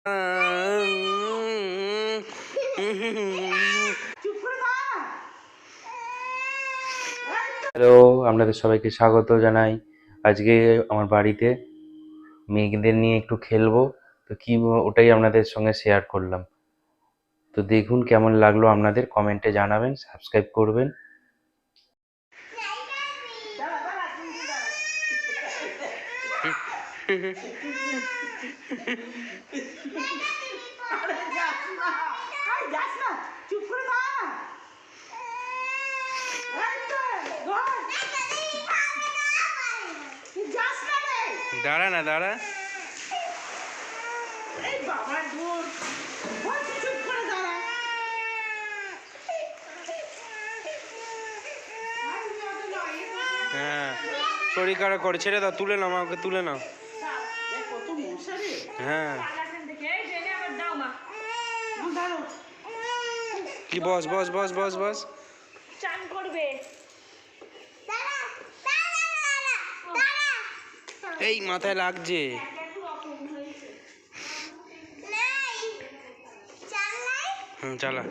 Hello, আপনাদের সবাইকে স্বাগত জানাই। আজকে আমার বাড়িতে মেয়েদের নিয়ে একটু খেলবো, তো কি ওটাই আপনাদের সঙ্গে শেয়ার করলাম। তো দেখুন কেমন লাগলো, আপনাদের কমেন্টে জানাবেন, সাবস্ক্রাইব করবেন। দাঁড়া না, দাঁড়া। হ্যাঁ, শরীর খারাপ করে, ছেড়ে দাও, তুলে নাও, আমাকে তুলে নাও। হ্যাঁ, কি বস বস বস বস বস। চান করবে। এই মাথায় লাগছে। হুম, চালা।